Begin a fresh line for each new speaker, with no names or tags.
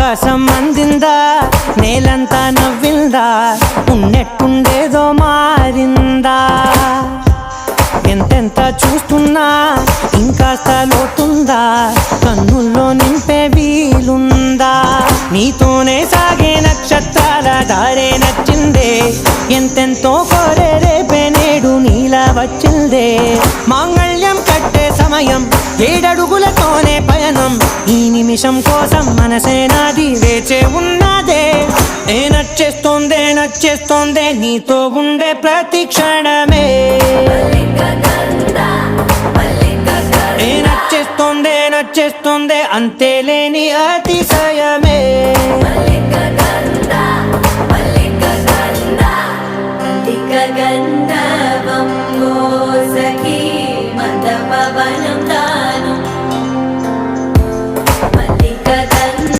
ఆకాశం అందిందా, నేలంతా నవ్విందా, ఉన్నట్టుండేదో మారిందా. ఎంతెంత చూస్తున్నా ఇంకాస్త లోతుందా, కన్నుల్లో నింపే వీలుందా. నీతోనే సాగే నక్షత్రాల దారే నచ్చిందే, ఎంతెంతో కోరే రేపే నేడు నీలా వచ్చిందే. మాంగళ్యం కట్టే సమయం 7 అడుగులతోనే పయనం, ఈ నిమిషం కోసం మనసే నాది వేచే ఉన్నదే. నచ్చేస్తోందే నచ్చేస్తోందే నీతో ఉండే ప్రతి క్షణమే. నచ్చేస్తోందే నచ్చేస్తోందే అంతేలేని అతిశయమే.